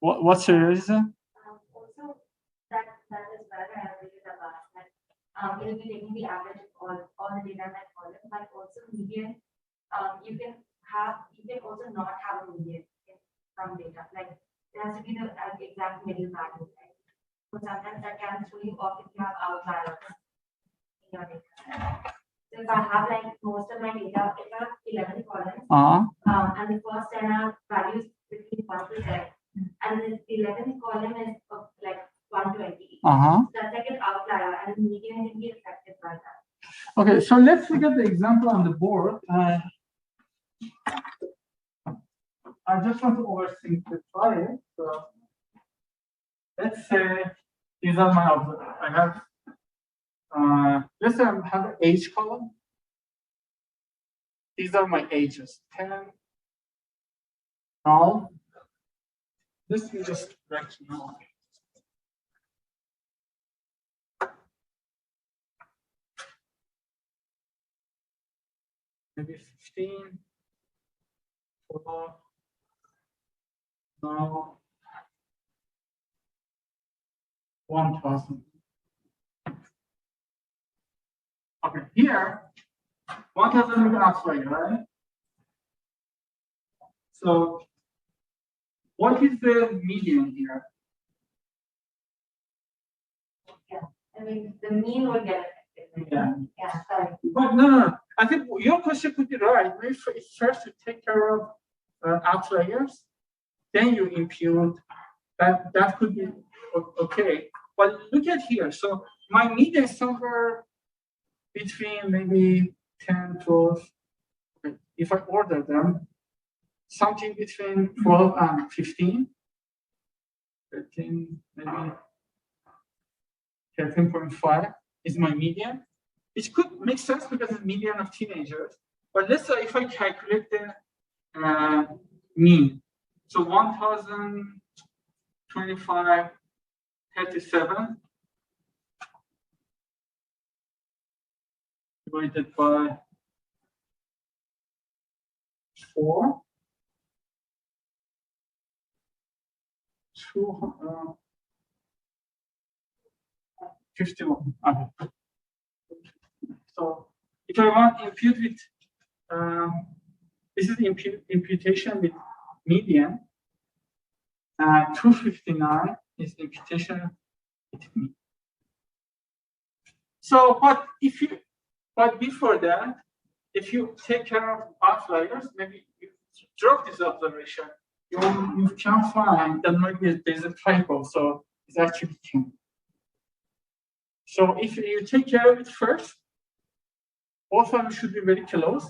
What's your reason? Also, that is where I have really the last. It will be taking the average of all the data in that column, but also median. You can also not have a median in some data. Like it has to be the exact middle value. Right? So sometimes that can throw you off if you have outliers in your data. So if I have like most of my data, if I have 11 columns, and the first 10 are values between 1 to 10, and the 11th column is like 120. So that's like an outlier, and the median can be affected by that. Okay, so let's look at the example on the board. I just want to oversimplify it. So let's say these are my observations. I have, let's say I have an age column. These are my ages, 10, null. This we just write null. maybe 15, 4, now 1,000. Okay, here 1,000 is outlier, right? So what is the median here? I mean, the mean will get affected. Yeah. Yeah, sorry. But no. I think your question could be right. Maybe it's first to take care of outliers, then you impute. That could be okay. But look at here. So my median is somewhere between maybe 10, 12. If I order them, something between 12 and 15, 13, maybe 13.5 is my median. It could make sense because it's median of teenagers. But let's say if I calculate the mean, so 1,025, 37 divided by 4, 51. Okay. So if I want to impute with, this is imputation with median, 259 is imputation with mean. So, but before that, if you take care of outliers, maybe you drop this observation, you can find that maybe there's a typo, so it's actually 10. So if you take care of it first, both of them should be very close.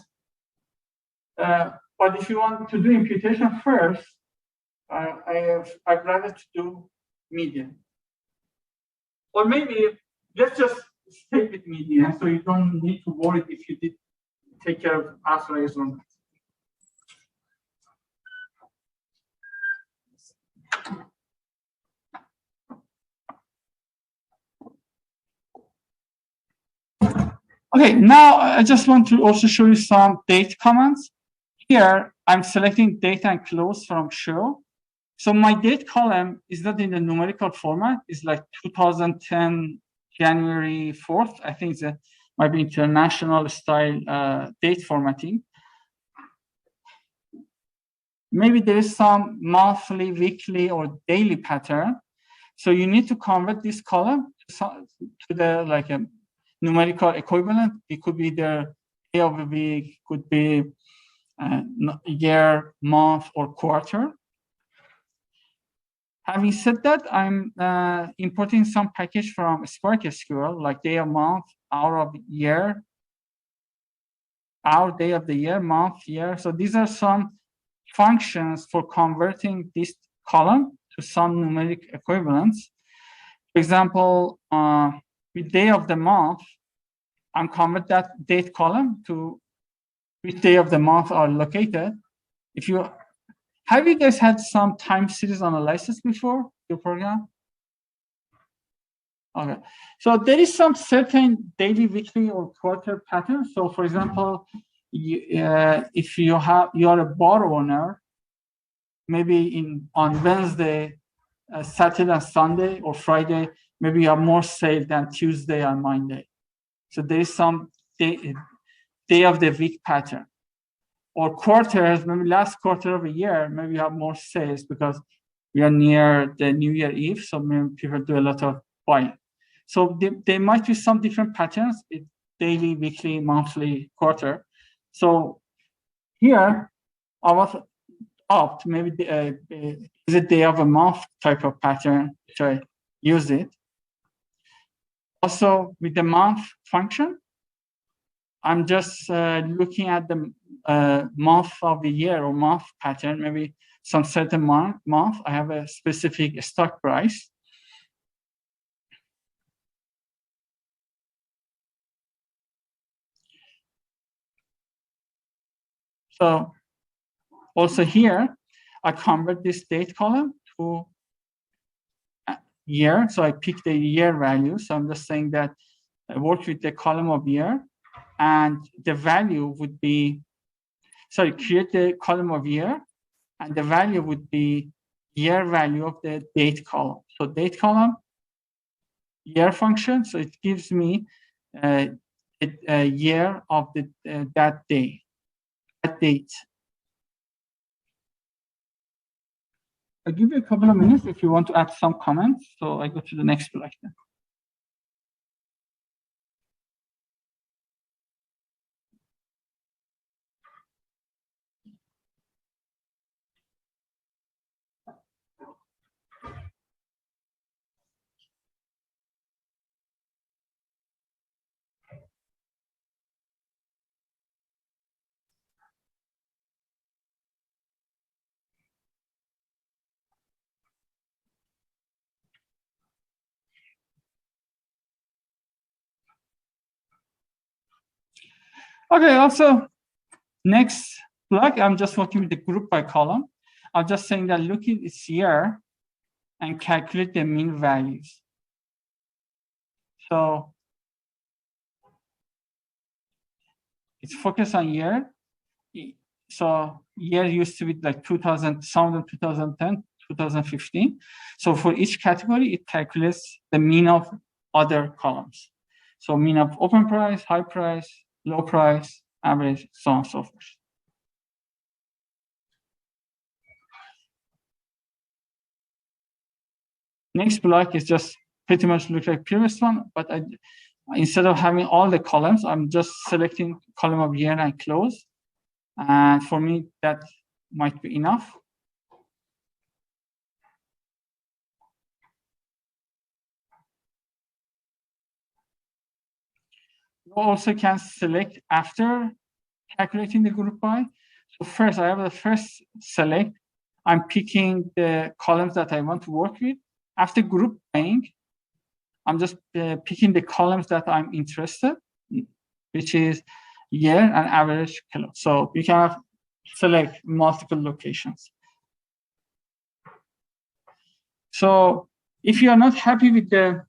But if you want to do imputation first, I'd rather to do median. Or maybe let's just stay with median, so you don't need to worry if you did take care of outliers or not. Okay, now I just want to also show you some date commands. Here, I'm selecting date and close from show. So my date column is not in the numerical format. It's like 2010, January 4th. I think it might be international style date formatting. Maybe there is some monthly, weekly, or daily pattern. So you need to convert this column to the like a numerical equivalent. It could be the day of the week, could be year, month, or quarter. Having said that, I'm importing some package from Spark SQL, like day of month, hour of year, hour, day of the year, month, year. So these are some functions for converting this column to some numeric equivalents. For example, with day of the month, I'm convert that date column to which day of the month are located. Have you guys had some time series analysis before your program? Okay, so there is some certain daily, weekly, or quarter pattern. So, for example, if you are a bar owner, maybe on Wednesday, Saturday, and Sunday, or Friday, maybe you have more sales than Tuesday and Monday. So there is some day of the week pattern. Or quarters, maybe last quarter of a year, maybe you have more sales because we are near the New Year Eve, so maybe people do a lot of buying. So there might be some different patterns, daily, weekly, monthly, quarter. So here, I was opt maybe is a day of a month type of pattern, which I use it. Also, with the month function, I'm just looking at the month of the year or month pattern, maybe some certain month, I have a specific stock price. So also here, I convert this date column to year. So I pick the year value. So I'm just saying that I work with the column of year. and the value would be, sorry, create the column of year, and the value would be year value of the date column. So date column, year function, so it gives me a year of the that day, that date. I'll give you a couple of minutes if you want to add some comments. So I go to the next block then. Okay, also, next block, I'm just working with the group by column. I'm just saying that look at its year and calculate the mean values. So it's focused on year. So year used to be like 2000, some of them 2010, 2015. So for each category, it calculates the mean of other columns. So mean of open price, high price, low price, average, so on and so forth. Next block is just pretty much look like previous one, but instead of having all the columns, I'm just selecting column of year and close. And for me, that might be enough. You also can select after calculating the group by. So first, I have the first select. I'm picking the columns that I want to work with. After group buying, I'm just picking the columns that I'm interested in, which is year and average kilo. So you can have select multiple locations. So if you are not happy with the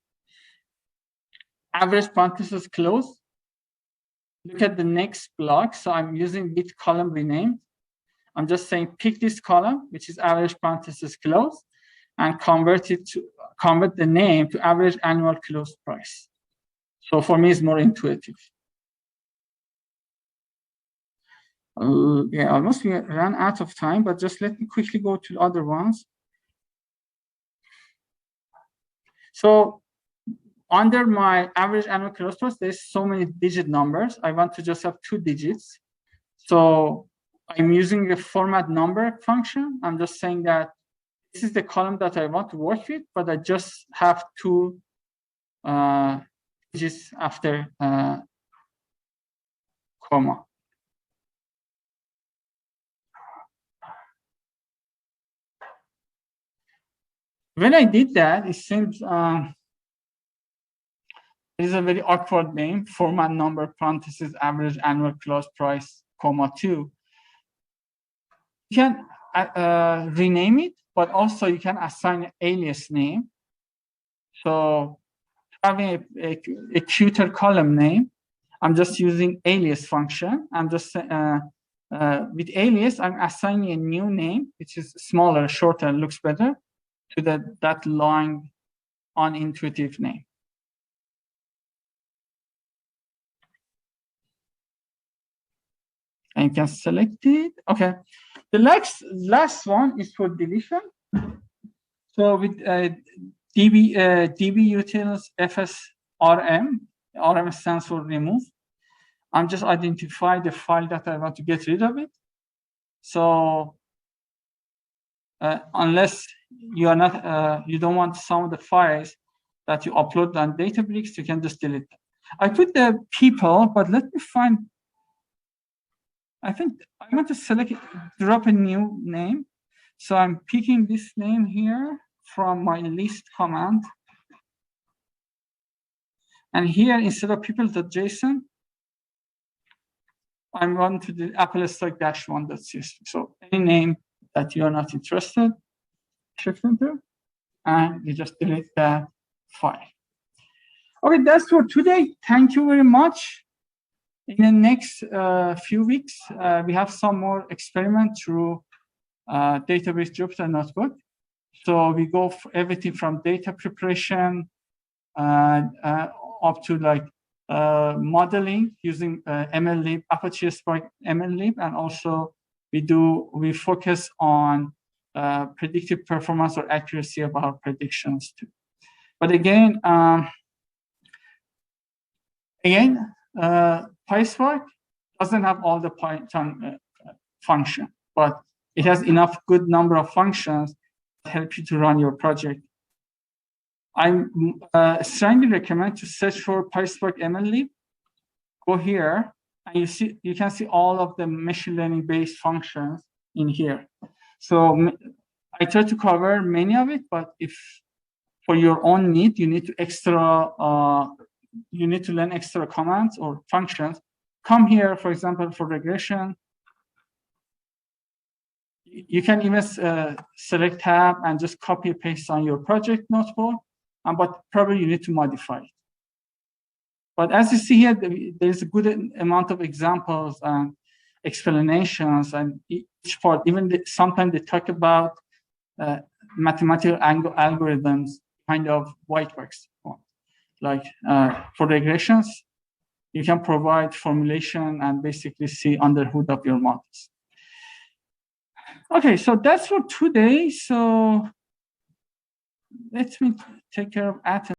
average parenthesis close, look at the next block. So I'm using bit column rename. I'm just saying pick this column, which is average parenthesis close, and convert the name to average annual close price. So for me, it's more intuitive. Yeah, almost we ran out of time, but just let me quickly go to other ones. So under my average annual close price, there's so many digit numbers. I want to just have 2 digits. So I'm using the format number function. I'm just saying that this is the column that I want to work with, but I just have 2 digits after comma. When I did that, it seems it is a very awkward name, format number parentheses average annual close price, comma 2. You can rename it, but also you can assign an alias name. So having a cuter column name, I'm just using alias function. I'm just with alias, I'm assigning a new name, which is smaller, shorter, looks better, to that line unintuitive name. And you can select it. Okay. The last one is for deletion. So with DB utils FSRM, RM stands for remove. I'm just identify the file that I want to get rid of it. So unless you are not, you don't want some of the files that you upload on Databricks, you can just delete them. I put the people, but let me find. I think I want to select, drop a new name. So I'm picking this name here from my list command. And here, instead of people.json, I'm going to the Apple Stock -1.csv. So any name that you're not interested, shift enter, and you just delete that file. Okay, that's for today. Thank you very much. In the next few weeks, we have some more experiment through database Jupyter Notebook. So we go for everything from data preparation up to like modeling using MLlib, Apache Spark MLlib, and also we focus on predictive performance or accuracy of our predictions too. But again, PySpark doesn't have all the Python function, but it has enough good number of functions to help you to run your project. I strongly recommend to search for PySpark MLlib. Go here, and you can see all of the machine learning based functions in here. So I try to cover many of it, but if for your own need you need to learn extra commands or functions, come here. For example, for regression, you can even select tab and just copy paste on your project notebook, but probably you need to modify it. But as you see here, there's a good amount of examples and explanations, and each part, sometimes they talk about mathematical algorithms, kind of white box. Like for regressions, you can provide formulation and basically see under hood of your models. Okay, so that's for today. So let me take care of Atom.